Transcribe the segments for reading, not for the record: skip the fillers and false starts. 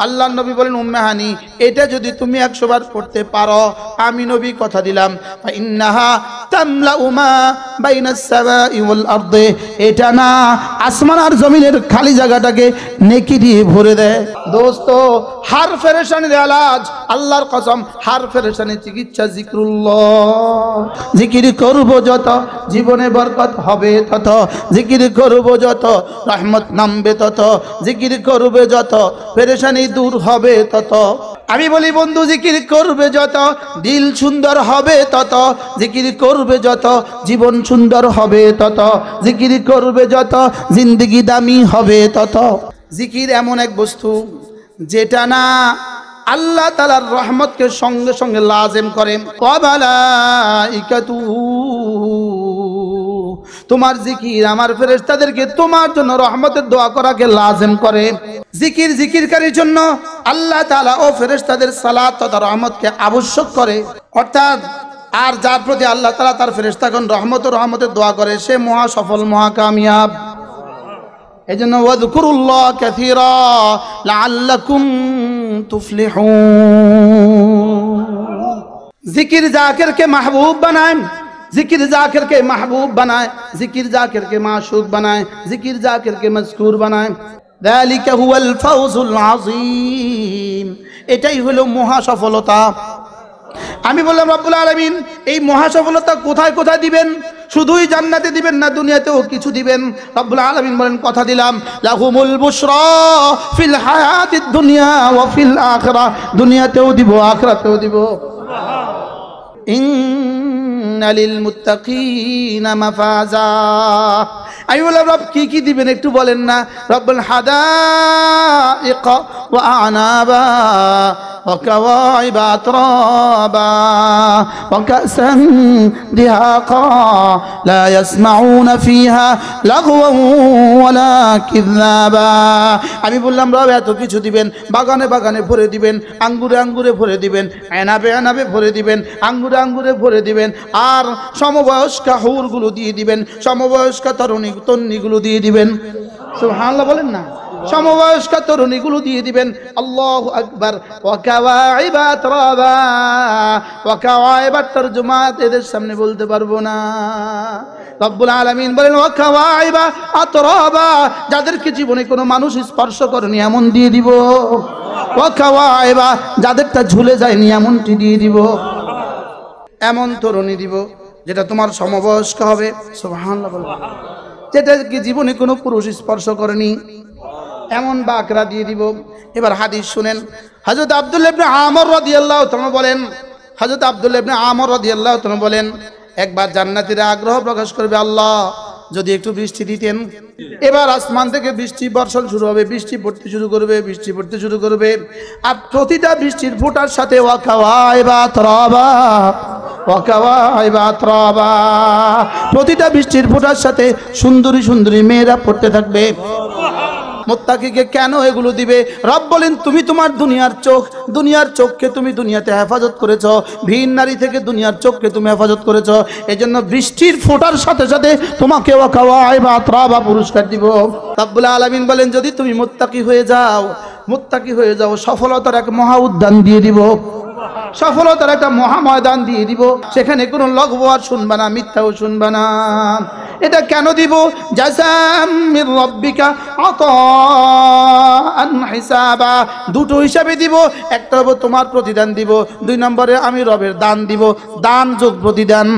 আল্লাহর নবী বলেন উম্মে হানি এটা যদি তুমি 100 বার পড়তে পারো আমি নবী কথা দিলাম ইন্নাহা তামলাউ মা বাইনাস সামাই ওয়াল আরদি এটা না আসমান আর জমিনের খালি জায়গাটাকে নেকি দিয়ে ভরে দেয়। দোস্ত হার পেরেশানির ইলাজ আল্লাহর কসম হার পেরেশানির চিকিৎসা জিকরুল্লাহ। জিকির করব যত জীবনে বরকত হবে তত, জিকির করব যত রহমত নামবে তত, জিকির করবে যত পেরেশানি দূর হবে তত। আমি বলি বন্ধু জিকির করবে যত দিল সুন্দর হবে তত, জিকির করবে যত জীবন সুন্দর হবে তত, জিকির করবে যত জিন্দেগি দামি হবে তত। জিকির এমন এক বস্তু যেটা না আল্লাহ তাআলার রহমতকে সঙ্গে সঙ্গে লাজিম করে। তোমার জিকির আমার ফেরেশতাদেরকে তোমার জন্য রহমতের দোয়া করাকে লাজিম করে। জিকির জিকিরকারীর জন্য আল্লাহ তাআলা ও ফেরেশতাদের সালাত তথা রহমতকে আবশ্যক করে। অর্থাৎ আর যার প্রতি আল্লাহ তাআলা তার ফেরেশতাগণ রহমতের দোয়া করে সে মহা সফল মহা কামিয়াব। এজন্য ওয়াযকুরুল্লাহ কাসীরা লাআল্লাকুম তুফলিহুন। জিকির জাকিরকে মাহবুব বানায়, জিকির জাকিরকে মাহবুব বানায়, জিকির জাকিরকে মাশউক বানায়, জিকির জাকিরকে মজকুর বানায়। যালিকা হুয়াল ফাওজুল আযীম। এটাই হলো মহা সফলতা। আমি বললাম রব্বুল আলামিন এই মহা সফলতা কোথায় কোথায় দিবেন? শুধুই জান্নাতে দিবেন না দুনিয়াতেও কিছু দিবেন। রব্বুল আলামিন বলেন কথা দিলাম লাহুমুল বুশরা ফিল হায়াতিদ দুনিয়া ওয়া ফিল আখিরাহ, দুনিয়াতেও দিব আখিরাতেও দিব। ইন্না লিল মুত্তাকিনা মাফাজা। আমি বললাম রব কি কি দিবেন একটু বলেন না। রব্বুল হাদাইক ওয়া আনাবা ওয়া কাওয়াইবা আতরাবা ওয়া কাসান দিহাকা লা ইয়াসমাউনা ফিহা লাগওয়ান ওয়ালা কিযাবা। আমি বললাম রব এত কিছু দিবেন, বাগানে বাগানে ভরে দিবেন, আঙ্গুরে আঙ্গুরে ভরে দিবেন, এনাবে এনাবে ভরে দিবেন, আঙ্গুরে আঙ্গুরে ভরে দিবেন, আর সমবয়স্কা হুরগুলো দিয়ে দিবেন, সমবয়স্কা তরুণীগুলো দিয়ে দিবেন। সুবহানাল্লাহ বলেন না। সমবয়স্কা তরুণীগুলো দিয়ে দিবেন। আল্লাহু আকবার। ওয়া কাওয়াইবা আতরাবা। ওয়া কাওয়াইবা তরজমাত এদের সামনে বলতে পারবো না। রব্বুল আলামিন বলেন ওয়া কাওয়াইবা আতরাবা, যাদেরকে জীবনে কোনো মানুষ স্পর্শ করেনি এমন দিয়ে দিব। ওয়া কাওয়াইবা, যাদেরটা ঝুলে যায়নি এমনটি দিয়ে দিব। এমন তরুণী দিব যেটা তোমার সমবয়স্ক হবে। সুবহানাল্লাহ বলেন। যেটা কি জীবনে কোনো পুরুষ স্পর্শ করেনি এমন বাকরা দিয়ে দিব। এবার হাদিস শুনেন। হযরত আব্দুল্লাহ ইবনে আমর রাদিয়াল্লাহু তাআলা বলেন, হযরত আব্দুল্লাহ ইবনে আমর রাদিয়াল্লাহু তাআলা বলেন একবার জান্নাতীরা আগ্রহ প্রকাশ করবে আল্লাহ যদি একটু বৃষ্টি দিতেন। এবার আসমান থেকে বৃষ্টি বর্ষণ শুরু হবে, বৃষ্টি পড়তে শুরু করবে, বৃষ্টি পড়তে শুরু করবে। আর প্রতিটা বৃষ্টির ফোঁটার সাথে ওয়া কাওয়াইবা আতরাবা, ওয়া কাওয়াইবা আতরাবা, প্রতিটা বৃষ্টির ফোঁটার সাথে সুন্দরী সুন্দরী মেয়েরা পড়তে থাকবে। মুত্তাকিকে কেন এগুলো দিবে? রব বলেন তুমি তোমার দুনিয়ার চোখ, দুনিয়ার চোখকে তুমি দুনিয়াতে হেফাজত করেছ, ভিন নারী থেকে দুনিয়ার চোখকে তুমি হেফাজত করেছ। এজন্য বৃষ্টির ফোঁটার সাথে সাথে তোমাকে ওয়া কাওয়াইবা আতরাবা পুরস্কার দিব। রব্বুল আলামিন বলেন যদি তুমি মুত্তাকি হয়ে যাও সফলতার এক মহা উদ্যান দিয়ে দিব, সফলতার একটা মহা ময়দান দিয়ে দিব। সেখানে কোনো লঘু আর শুনবা না, মিথ্যাও শুনবা না। এটা কেন দিব? জাযাম মির রাব্বিকা আতাআন হিসাবা, দুটো হিসাবে দিব। একটা হবে তোমার প্রতিদান দিব, 2 নম্বরে আমি রবের দান দিব, দান যোগ প্রতিদান।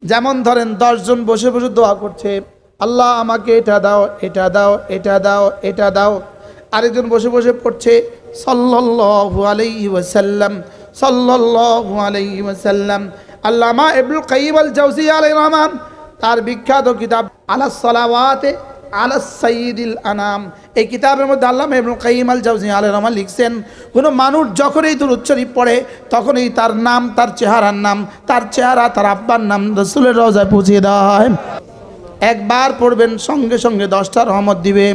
যেমন ধরেন 10 জন বসে বসে দোয়া করছে আল্লাহ আমাকে এটা দাও, এটা দাও, এটা দাও, এটা দাও। আরেকজন বসে বসে পড়ছে সাল্লাল্লাহু আলাইহি ওয়াসাল্লাম, সাল্লাল্লাহু আলাইহি ওয়াসাল্লাম। আল্লামা ইবনুল কাইয়িম আল জাওজিয়্যি আলাইহির রহমান তার বিখ্যাত কিতাব আলাস সালাওয়াতে আলাস সাইয়্যিদিল আনাম, এই কিতাবের মধ্যে আল্লামা ইবনুল কাইয়িম আল জাওজিয়্যি আলাইহির রহমান লিখছেন কোনো মানুষ যখনই দুরূদ শরীফ পড়ে তখনই তার নাম, তার চেহারার নাম, তার চেহারা তার আব্বার নাম রাসূলের রওজায় পৌঁছে দেওয়া হয়। একবার পড়বেন সঙ্গে সঙ্গে 10টা রহমত দিবে।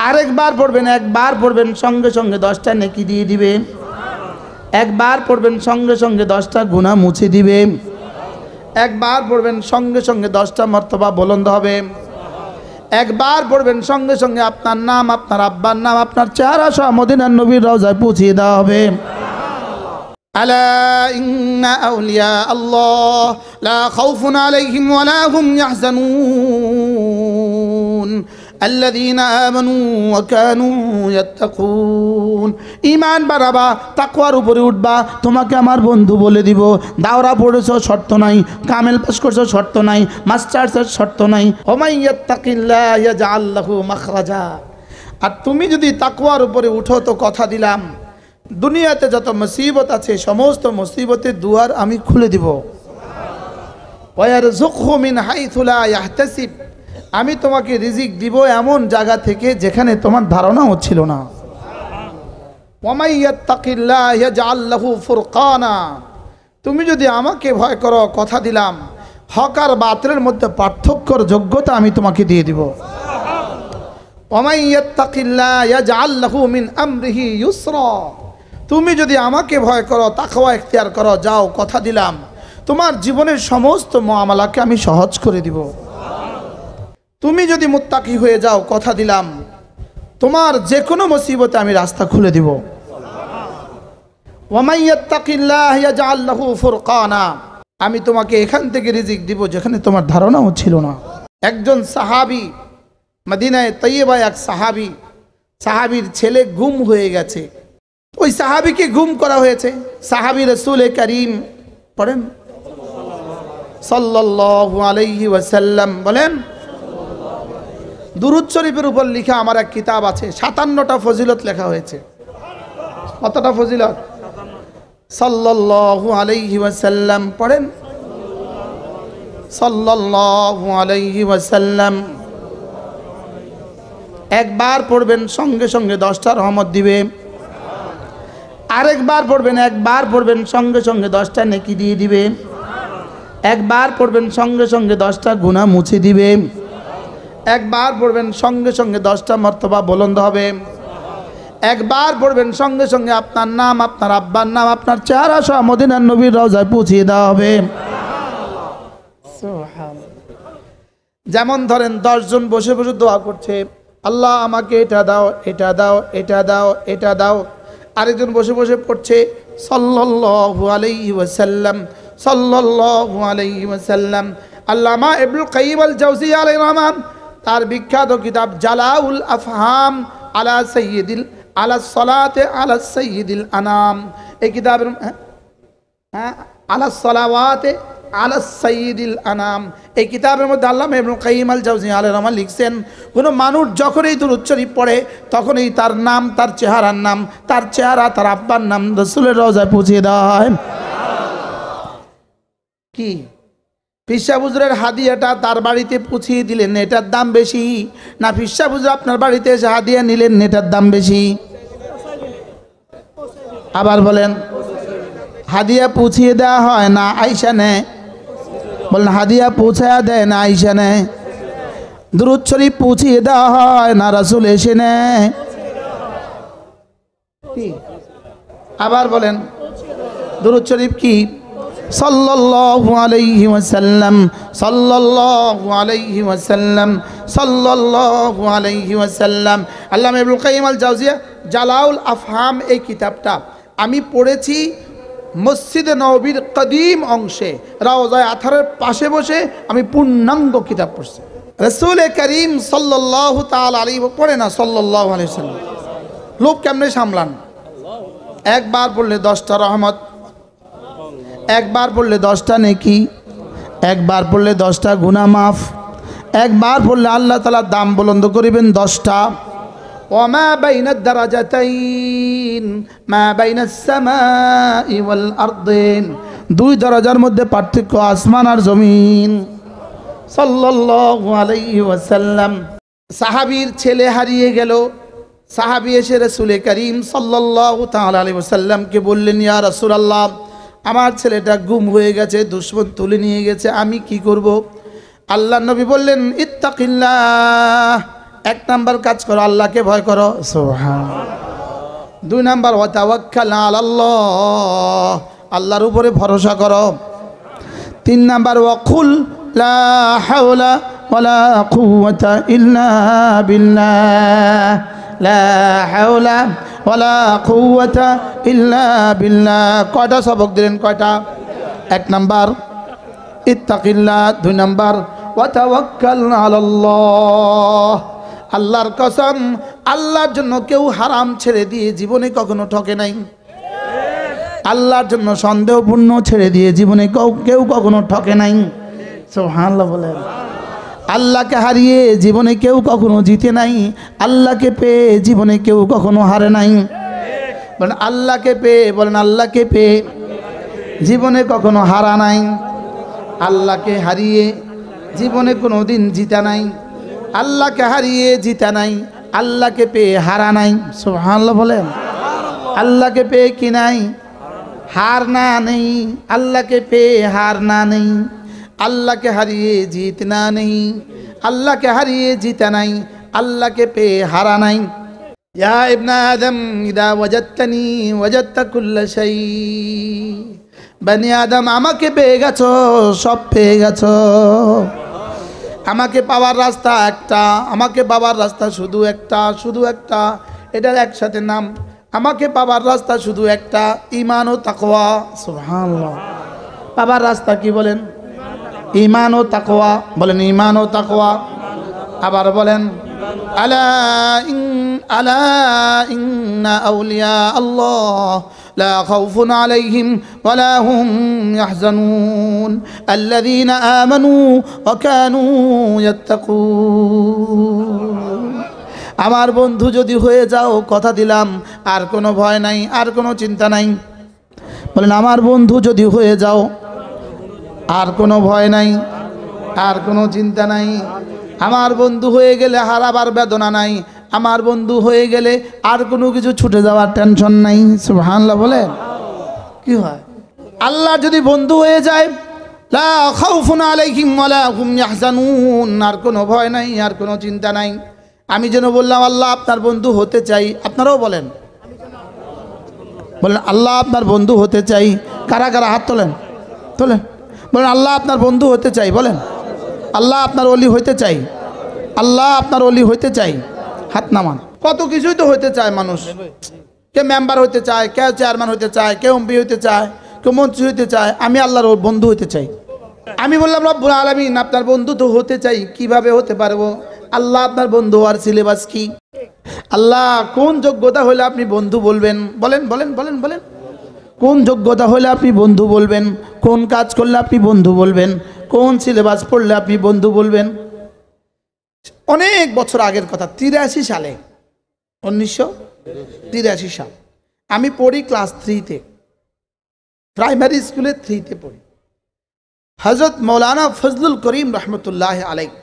আরেকবার পড়বেন, একবার পড়বেন সঙ্গে সঙ্গে 10টা নেকি দিয়ে দিবে। একবার পড়বেন সঙ্গে সঙ্গে 10টা গুনাহ মুছে দিবে। একবার পড়বেন সঙ্গে সঙ্গে 10টা মর্তবা বুলন্দ হবে। একবার পড়বেন সঙ্গে সঙ্গে আপনার নাম, আপনার আব্বার নাম, আপনার চেহারা সহ মদিনার নবীর রওজায় পৌঁছিয়ে দেওয়া হবে। আলা ইন্না আউলিয়া আল্লাহ লা খাউফুন আলাইহিম ওয়া লা হুম ইয়াহজানুন আল্লাযীনা আমানু ওয়া কানু ইয়াত্তাকুন। ঈমান বাড়াবা, তাকওয়ার উপরে উঠবা, তোমাকে আমার বন্ধু বলে দিব। দাওরা পড়েছো শর্ত নাই, কামেল পাস করছো শর্ত নাই, মাস্টার্সের শর্ত নাই। ওমাই ইয়াত্তাকিল্লাহ ইয়াজআল লাহু মাখরাজা। আর তুমি যদি তাকওয়ার উপরে উঠো তো কথা দিলাম দুনিয়াতে যত মুসিবত আছে সমস্ত মুসিবতের দুয়ার আমি খুলে দিব। ওয়া ইয়ারযুকহু মিন হাইথু লা ইয়াহতাসিব। আমি তোমাকে রিজিক দিব এমন জায়গা থেকে যেখানে তোমার ধারণাও ছিল না। ওয়ামাই ইয়াত্তাকিল্লাহ ইয়াজআল লাহু ফুরকানা। তুমি যদি আমাকে ভয় করো কথা দিলাম হক আর বাতিলের মধ্যে পার্থক্যর যোগ্যতা আমি তোমাকে দিয়ে দিব। ওয়ামাই ইয়াত্তাকিল্লাহ ইয়াজআল লাহু মিন আমরিহি ইউসরা। তুমি যদি আমাকে ভয় করো, তাকওয়া ইখতিয়ার করো, যাও কথা দিলাম তোমার জীবনের সমস্ত মুআমালাকে আমি সহজ করে দিব। তুমি যদি মুত্তাকি হয়ে যাও কথা দিলাম তোমার যে কোনো মুসিবতে আমি রাস্তা খুলে দিব। ওয়ামাই ইয়াত্তাকিল্লাহ ইয়াজআল লাহু ফুরকানা। আমি তোমাকে এখান থেকে রিজিক দিব যেখানে তোমার ধারণাও ছিল না। একজন সাহাবী, মদিনায়ে তৈয়বায় এক সাহাবীর ছেলে গুম হয়ে গেছে। ওই সাহাবীকে গুম করা হয়েছে। সাহাবী রাসূল করিম পড়েন সাল্লাল্লাহু আলাইহি ওয়াসাল্লাম বলেন, দুরূদ শরীফের উপর লেখা আমার এক কিতাব আছে, 57টা ফজিলত লেখা হয়েছে। কতটা ফজিলত? সাল্লাল্লাহু আলাইহি ওয়াসাল্লাম পড়েন সাল্লাল্লাহু আলাইহি ওয়াসাল্লাম। একবার পড়বেন সঙ্গে সঙ্গে 10টা রহমত দিবে। আরেকবার পড়বেন, একবার পড়বেন সঙ্গে সঙ্গে 10টা নেকি দিয়ে দিবে। একবার পড়বেন সঙ্গে সঙ্গে 10টা গুনাহ মুছে দিবে। একবার পড়বেন সঙ্গে সঙ্গে 10টা মর্তবা বুলন্দ হবে। একবার পড়বেন সঙ্গে সঙ্গে আপনার নাম, আপনার আব্বার নাম, আপনার চেহারা সহ মদিনার নবীর রওজায় পৌঁছিয়ে দেওয়া হবে। যেমন ধরেন 10 জন বসে বসে দোয়া করছে, আল্লাহ আমাকে এটা দাও, এটা দাও, এটা দাও, এটা দাও। আরেকজন বসে বসে পড়ছে সাল্লাল্লাহু আলাইহি ওয়াসাল্লাম, সাল্লাল্লাহু আলাইহি ওয়াসাল্লাম। আল্লামা ইবনুল কাইয়িম আল জাওজিয়্যি আলাইহির রহমান তার বিখ্যাত কিতাব জালাউল আফহাম আলা সালাতে আলা সাইয়্যিদিল আনাম, এই কিতাবের আলা সালাওয়াতে আলা সাইয়্যিদিল আনাম, এই কিতাবের মধ্যে আল্লামা ইবনুল কাইয়িম আল জাওজিয়্যি আলাইহির রহমান লিখছেন, কোনো মানুষ যখনই দুরূদ শরীফ পড়ে তখনই তার নাম, তার চেহারার নাম, তার চেহারা, তার আব্বার নাম রাসূলের রওজায় পৌঁছে দেওয়া হয়। কি পীর সাহেব হুজুরের হাদিয়াটা তার বাড়িতে পৌঁছিয়ে দিলেন, এটার দাম বেশি, না পীর সাহেব হুজুর আপনার বাড়িতে এসে হাদিয়া নিলেন, এটার দাম বেশি? আবার বলেন, হাদিয়া পৌঁছিয়ে দেওয়া হয় না আইসা নেয়? বলেন, হাদিয়া পৌঁছায়া দেয় না আইসা নেয়? দুরূদ শরীফ পৌঁছিয়ে দেওয়া হয় না রাসূল এসে নেয়? কি আবার বলেন, দুরূদ শরীফ কি? সাল্লাল্লাহু আলাইহি ওয়াসাল্লাম, সাল্লাল্লাহু আলাইহি ওয়াসাল্লাম, সাল্লাল্লাহু আলাইহি ওয়াসাল্লাম। আল্লামা ইবনুল কাইয়িম আল জাওজিয়্যি জালাউল আফহাম এই কিতাবটা আমি পড়েছি মসজিদে নববীর কদিম অংশে, রওজায়ে আতহারের পাশে বসে আমি পূর্ণাঙ্গ কিতাব পড়ছি। রাসূল করিম সাল্লাল্লাহু তাআলা আলাইহি পড়ে না সাল্লাল্লাহু আলাইহি ওয়াসাল্লাম, লোক কেমনে সামলান? একবার পড়লে 10টা রহমত, একবার পড়লে 10টা নেকি, একবার পড়লে 10টা গুনাহ মাফ, একবার পড়লে আল্লাহ তাআলা দাম বুলন্দ করিবেন 10টা। ওয়ামা বাইনাদ দারাজাতাইন মা বাইনাস সামাই ওয়াল আরদিন, 2 দরজার মধ্যে পার্থক্য আসমান আর জমিন। সাল্লাল্লাহু আলাইহি ওয়াসাল্লাম। সাহাবীর ছেলে হারিয়ে গেল, সাহাবী এসে রাসূল করিম সাল্লাল্লাহু তাআলা আলাইহি ওয়াসাল্লামকে বললেন, ইয়া রাসূলুল্লাহ আমার ছেলেটা গুম হয়ে গেছে, দুশমন তুলে নিয়ে গেছে, আমি কি করব? আল্লাহ নবী বললেন, ইত্তাকিল্লাহ, 1 নাম্বার কাজ করো, আল্লাহকে ভয় করো, সুবহানাল্লাহ। 2 নাম্বার ওয়া তাওয়াক্কাল আলাল্লাহ, আল্লাহর উপরে ভরসা করো। 3 নাম্বার ওয়াকুল লা হাওলা ওয়ালা কুওয়াতা ইল্লা বিল্লাহ লা হাওলা ওয়ালা কুওয়াতা ইল্লা বিল্লাহ। কয়টা সবক দিলেন? কয়টা? 1 নাম্বার ইত্তাকিল্লাহ, 2 নাম্বার ওয়া তাওয়াক্কাল আলাল্লাহ। আল্লাহর কসম, আল্লাহর জন্য কেউ হারাম ছেড়ে দিয়ে জীবনে কখনো ঠকে নাই। আল্লাহর জন্য সন্দেহপূর্ণ ছেড়ে দিয়ে জীবনে কেউ কখনো ঠকে নাই। সুবহানাল্লাহ বলেন। আল্লাহকে হারিয়ে জীবনে কেউ কখনো জিতে নাই। আল্লাহকে পেয়ে জীবনে কেউ কখনো হারে নাই। বলেন আল্লাহকে পেয়ে, বলেন আল্লাহকে পেয়ে জীবনে কখনো হারা নাই। আল্লাহকে হারিয়ে জীবনে কোনো দিন জিতা নাই। আল্লাহকে হারিয়ে জিতা নাই, আল্লাহকে পেয়ে হারা নাই। সুবহানাল্লাহ বলেন। আল্লাহকে পেয়ে কি নাই? হার না নেই। আল্লাহকে পেয়ে হার না নেই। আল্লাহকে হারিয়ে জিত না নেই। আল্লাহকে হারিয়ে জিতা নাই, আল্লাহকে পেয়ে হারা নাই। ইয়া ইবনা আদম ইদা ওয়াজাদতানি ওয়াজাদতা কুল্লা শাই। বনি আদম, আমাকে পেয়ে গেছো, সব পেয়ে গেছো। আমাকে পাওয়ার রাস্তা একটা, আমাকে পাওয়ার রাস্তা শুধু একটা, শুধু একটা। এটার একসাথে নাম। আমাকে পাওয়ার রাস্তা শুধু একটা, ঈমান ও তাকওয়া। সুবহানাল্লাহ। পাওয়ার রাস্তা কি বলেন? ঈমান ও তাকওয়া। বলেন ঈমান ও তাকওয়া। আবার বলেন আলা ইন্না আউলিয়া আল্লাহ لا خوف عليهم ولا هم يحزنون الذين آمنوا وكانوا يتقون। আমার বন্ধু যদি হয়ে যাও, কথা দিলাম, আর কোনো ভয় নাই, আর কোনো চিন্তা নাই। বলেন আমার বন্ধু যদি হয়ে যাও, আর কোনো ভয় নাই, আর কোনো চিন্তা নাই। আমার বন্ধু হয়ে গেলে হারাবার বেদনা নাই। আমার বন্ধু হয়ে গেলে আর কোনো কিছু ছুটে যাওয়ার টেনশন নাই। সুবহানাল্লাহ বলেন। কি হয়? আল্লাহ যদি বন্ধু হয়ে যায়, লা খাউফুন আলাইহিম ওয়ালা হুম ইয়াহজানুন, আর কোনো ভয় নাই, আর কোনো চিন্তা নাই। আমি যেন বললাম আল্লাহ আপনার বন্ধু হতে চাই, আপনারাও বলেন, বলেন আল্লাহ আপনার বন্ধু হতে চাই। কারা কারা হাত তোলেন? তোলেন। বলেন আল্লাহ আপনার বন্ধু হতে চাই। বলেন আল্লাহ আপনার ওলি হইতে চাই। আল্লাহ আপনার ওলি হইতে চাই। হাত নামান। কত কিছুই তো হইতে চায় মানুষ। কে মেম্বার হইতে চায়, কে চেয়ারম্যান হইতে চায়, কে এমপি হইতে চায়, কেউ মন্ত্রী হইতে চায়। আমি আল্লাহর বন্ধু হইতে চাই। আমি বললাম রব্বুল আলামিন আপনার বন্ধু তো হতে চাই, কিভাবে হতে পারবো? আল্লাহ আপনার বন্ধু আর সিলেবাস কি? আল্লাহ কোন যোগ্যতা হলে আপনি বন্ধু বলবেন? বলেন বলেন বলেন বলেন। কোন যোগ্যতা হলে আপনি বন্ধু বলবেন? কোন কাজ করলে আপনি বন্ধু বলবেন? কোন সিলেবাস পড়লে আপনি বন্ধু বলবেন? অনেক বছর আগের কথা, 83 সালে, 1983 সাল। আমি পড়ি ক্লাস 3-তে, প্রাইমারি স্কুলে 3-তে পড়ি। হযরত মৌলানা ফজলুল করিম রহমতুল্লাহ আলাইহি,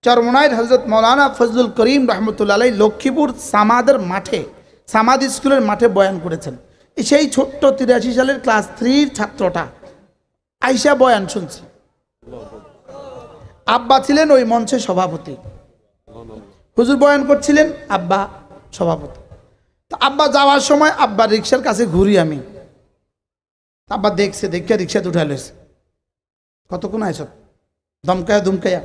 চরমনাইয়ের হযরত মৌলানা ফজলুল করিম রহমতুল্লাহ আলাইহি লক্ষ্মীপুর সামাদের মাঠে, সামাদ স্কুলের মাঠে বয়ান করেছেন। সেই ছোট্ট 83 সালের ক্লাস 3-র ছাত্রটা আইসা বয়ান শুনছে। আব্বা ছিলেন ওই মঞ্চের সভাপতি। হুজুর বয়ান করছিলেন, আব্বা সভাপতি। তো আব্বা যাওয়ার সময় আব্বা রিক্সার কাছে ঘুরি আমি। আব্বা দেখছে, দেখে রিক্সাতে উঠে লইছে। কতক্ষণ আইস? ধমকায়া ধুমকায়া।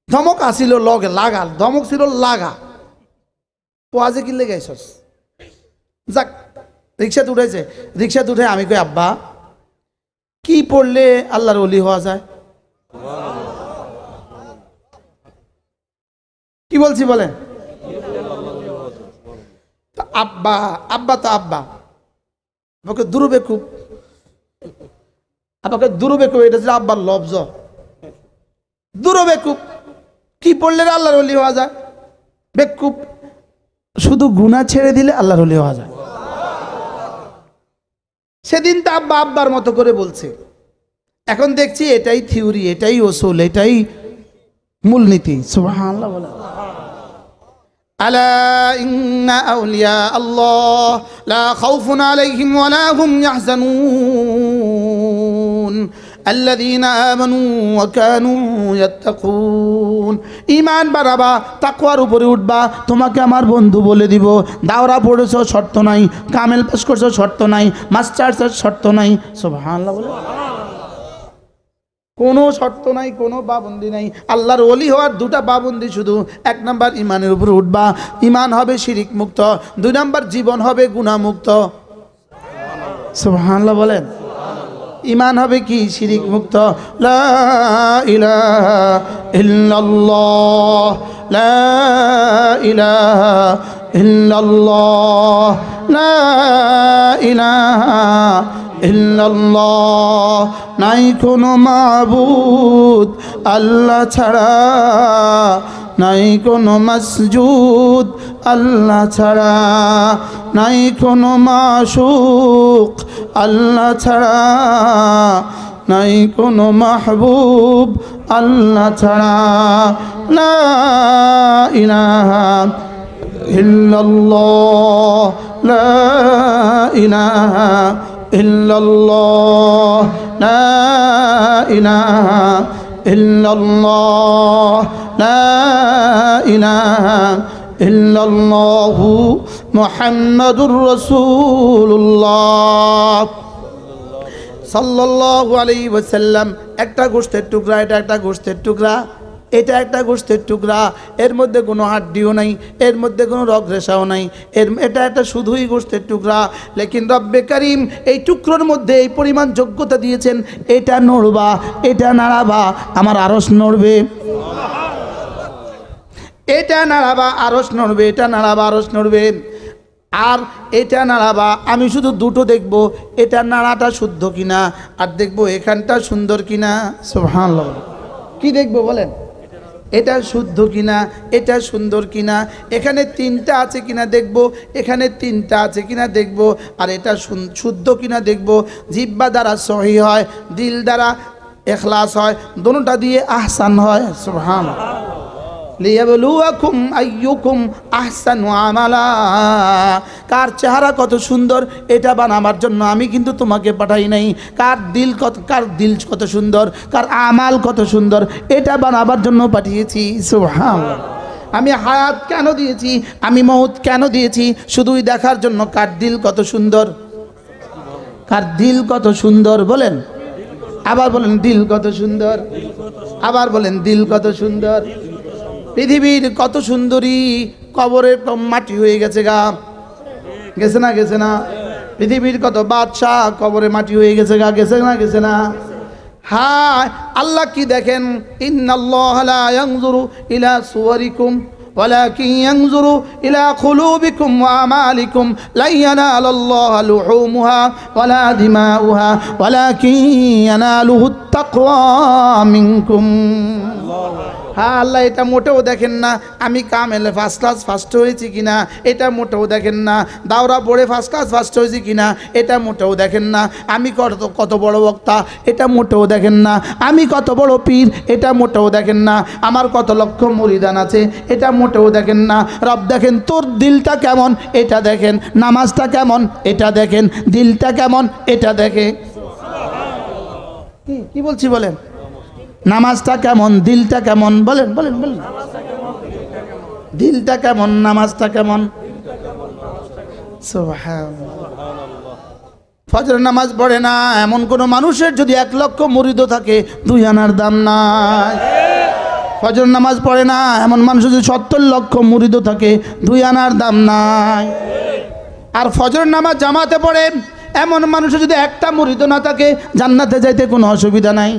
ধমক আসিল লগে লাগা, ধমক ছিল লাগা। পোয়াজে কিনলে গাইছস? যাক, রিক্সাতে উঠেছে। রিক্সাতে উঠে আমি কই আব্বা কি পড়লে আল্লাহর ওলি হওয়া যায়? কি বলছি বলেন? আব্বা আব্বা তো আব্বা আমাকে দুরুবেকুব, আমাকে দুরুবেকুব, এটা ছিল আব্বার লফজ। দুরুবেকুব, কি পড়লে আল্লাহর ওলি হওয়া যায়? বেকুব, শুধু গুনাহ ছেড়ে দিলে আল্লাহর ওলি হওয়া যায়। সেদিন তো আব্বা আব্বার মতো করে বলছে। এখন দেখছি এটাই থিওরি, এটাই ওসুল, এটাই মূলনীতি। সুবহানাল্লাহ বলে। আলা ইন্না আউলিয়া আল্লাহ লা খাউফুন আলাইহিম ওয়ালা হুম ইয়াহজানুন আল্লাযীনা আমানু ওয়া কানু ইয়াত্তাকুন। ঈমান বাড়াবা, তাকওয়ার উপরে উঠবা, তোমাকে আমার বন্ধু বলে দিব। দাওরা পড়েছো শর্ত নাই, কামেল পাস করছো শর্ত নাই, মাস্টার্সের শর্ত নাই। সুবহানাল্লাহ বলে। কোনো শর্ত নাই, কোনো পাবন্দি নাই। আল্লাহর ওলি হওয়ার দুটা পাবন্দি শুধু। 1 নাম্বার ইমানের উপর উঠবা, ইমান হবে শিরিক মুক্ত। 2 নাম্বার জীবন হবে গুনাহ মুক্ত। সুবহানাল্লাহ বলেন। ইমান হবে কি? শিরিক মুক্ত। লা ইলাহা ইল্লাল্লাহ, লা ইলাহা ইল্লাল্লাহ, লা ইলাহা ইল্লাল্লাহ। নাই কোনো মাবুদ আল্লাহ ছাড়া, নাই কোনো মাসজুদ আল্লাহ ছাড়া, নাই কোনো মাশুক আল্লাহ ছাড়া, নাই কোনো মাহবুব আল্লাহ ছাড়া। লা ইলাহা ইল্লাল্লাহ, লা ইলাহা ইল্লাল্লাহ, লা ইলাহা ইল্লাল্লাহ, লা ইলাহা ইল্লাল্লাহু মুহাম্মাদুর রাসূলুল্লাহ সাল্লাল্লাহু আলাইহি ওয়াসাল্লাম। একটা গোশতের টুকরা, এটা একটা গোশতের টুকরা, এটা একটা গোশতের টুকরা। এর মধ্যে কোনো হাড্ডিও নাই, এর মধ্যে কোনো রগ রেশাও নাই, এটা একটা শুধুই গোশতের টুকরা। লেকিন রব্বে কারিম এই টুকরোর মধ্যে এই পরিমাণ যোগ্যতা দিয়েছেন, এটা নড়বা, এটা নাড়াবা, আমার আরশ নড়বে। এটা নাড়াবা আরশ নড়বে, এটা নাড়াবা আরশ নড়বে। আর এটা নাড়াবা, আমি শুধু দুটো দেখব, এটা নাড়াটা শুদ্ধ কিনা, আর দেখবো এখানটা সুন্দর কিনা। সুবহানাল্লাহ। কি দেখবো বলেন? এটা শুদ্ধ কিনা, এটা সুন্দর কিনা, এখানে 3টা আছে কিনা দেখব, এখানে 3টা আছে কিনা দেখব, আর এটা শুদ্ধ কিনা দেখব। জিহ্বা দ্বারা সহি হয়, দিল দ্বারা ইখলাস হয়, দোনোটা দিয়ে আহসান হয়। সুবহানাল্লাহ। লিয়াবলুয়াকুম আইয়ুকুম আহসানু আমালা। কার চেহারা কত সুন্দর এটা বানাবার জন্য আমি কিন্তু তোমাকে পাঠাই নাই। কার দিল কত সুন্দর, কার আমাল কত সুন্দর এটা বানাবার জন্য পাঠিয়েছি। সুবহানাল্লাহ। আমি হায়াত কেন দিয়েছি, আমি মউত কেন দিয়েছি? শুধুই দেখার জন্য কার দিল কত সুন্দর, কার দিল কত সুন্দর। বলেন, আবার বলেন দিল কত সুন্দর, আবার বলেন দিল কত সুন্দর। পৃথিবীর কত সুন্দরী কবরে মাটি হয়ে গেছে গা, গেছে না? গেছে না? পৃথিবীর কত বাদশাহ কবরে মাটি হয়ে গেছে গা, গেছে না? গেছে না? হ্যাঁ, আল্লাহ কি দেখেন? ইন্নাল্লাহা লা ইয়ানজুরু ইলা সুওয়ারিকুম ওয়ালাকিন ইয়ানজুরু ইলা কুলুবিকুম ওয়া আমালিকুম। লা ইয়ানালুল্লাহু লুহুমুহা ওয়ালা দিমাউহা ওয়ালাকিন ইয়ানালুহুত তাকওয়া মিনকুম। হ্যাঁ, আল্লাহ এটা মোটেও দেখেন না আমি কামেলে ফার্স্ট ক্লাস ফার্স্ট হয়েছি কিনা, এটা মোটেও দেখেন না। দাওরা পড়ে ফার্স্ট ক্লাস ফার্স্ট হয়েছি কিনা, এটা মোটেও দেখেন না। আমি কত বড় বক্তা, এটা মোটেও দেখেন না। আমি কত বড় পীর, এটা মোটেও দেখেন না। আমার কত লক্ষ মুরিদান আছে, এটা মোটেও দেখেন না। রব দেখেন তোর দিলটা কেমন, এটা দেখেন। নামাজটা কেমন, এটা দেখেন। দিলটা কেমন, এটা দেখে। কি বলছি বলেন? নামাজটা কেমন, দিলটা কেমন? বলেন বলেন বলেন। দিলটা কেমন, নামাজটা কেমন? সুবহানাল্লাহ। ফজরের নামাজ পড়ে না এমন কোন মানুষের যদি 1 লক্ষ মুরিদ থাকে 2 আনার দাম নাই। ফজর নামাজ পড়ে না এমন মানুষ যদি 70 লক্ষ মুরিদ থাকে 2 আনার দাম নাই। আর ফজর নামাজ জামাতে পড়ে এমন মানুষের যদি একটা মুরিদ না থাকে জান্নাতে যাইতে কোনো অসুবিধা নাই।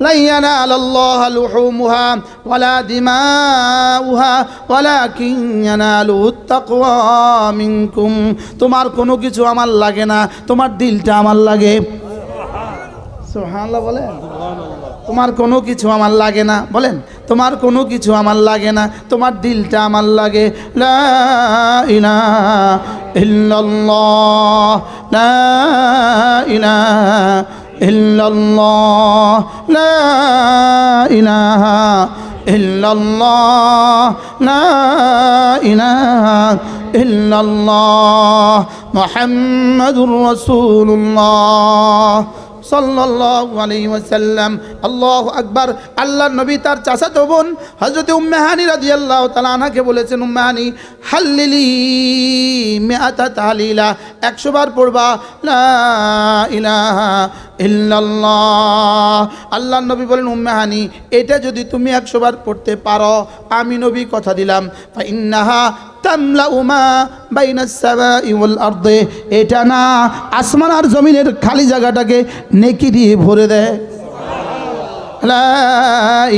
লা ইয়ানালুল্লাহু লুহুমুহা ওয়ালা দিমাউহা ওয়ালাকিন ইয়ানালুহুত তাকওয়া মিনকুম। তোমার কোনো কিছু আমার লাগে না, তোমার দিলটা আমার লাগে। সুবহানাল্লাহ বলেন। তোমার কোনো কিছু আমার লাগে না, বলেন তোমার কোনো কিছু আমার লাগে না, তোমার দিলটা আমার লাগে। লা ইলাহা ইল্লাল্লাহ, লা ইলাহা ইল্লাল্লাহ, লা ইলাহা ইল্লাল্লাহ, লা ইলাহা ইল্লাল্লাহ মুহাম্মাদুর রাসূলুল্লাহ সাল্লাল্লাহু আলাইহি ওয়াসাল্লাম। আল্লাহু আকবার। আল্লাহর নবী তার চাচাতো বোন হযরত উম্মে হানি রাদিয়াল্লাহু তাআলা আনহাকে বলেছেন, উম্মে হানি হাল্লিলি মিআতা তাহলিলা, 100 বার পড়বা লা ইলাহা ইল্লাল্লাহ। আল্লাহর নবী বলেন, উম্মে হানি এটা যদি তুমি 100 বার পড়তে পারো, আমি নবী কথা দিলাম, ফা ইন্নাহা তামলাউ মা বাইনাস সামাই ওয়াল আরদি, এটা না আসমান আর জমিনের খালি জায়গাটাকে নেকি দিয়ে ভরে দেয়। লা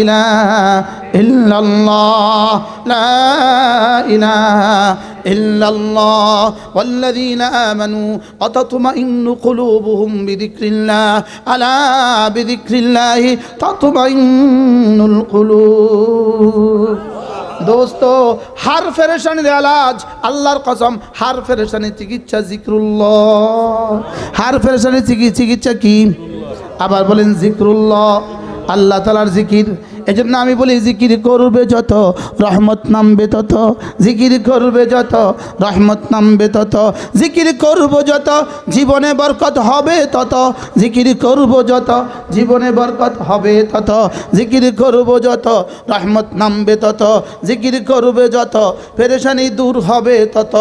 ইলাহা ইল্লাল্লাহ, লা ইলাহা ইল্লাল্লাহ, ওয়াল্লাযীনা আমানু ওয়া তাতমাইন্নু কুলুবুহুম বিযিকরিল্লাহ, আলা বিযিকরিল্লাহি তাতমাইন্নুল কুলুব। দোস্ত, হার ফেরেশানির এলাজ, আল্লাহর কসম, হার ফেরেশানির চিকিৎসা জিক্রুল্লাহ। হার ফেরেশানির চিকিৎসা কি? আবার বলেন জিক্রুল্লাহ, আল্লাহ তাআলার জিকির। এজন্য আমি বলি জিকির করবে যত রহমত নামবে তত, জিকির করবে যত রহমত নামবে তত, জিকির করব যত জীবনে বরকত হবে তত, জিকির করব যত জীবনে বরকত হবে তত, জিকির করব যত রহমত নামবে তত, জিকির করবে যত পেরেশানি দূর হবে তত।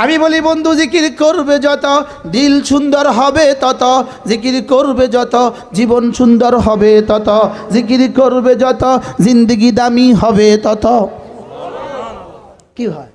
আমি বলি বন্ধু, জিকির করবে যত দিল সুন্দর হবে তত, জিকির করবে যত জীবন সুন্দর হবে তত, জিকির করবে যত জিন্দেগি দামি হবে তত। কি হয়?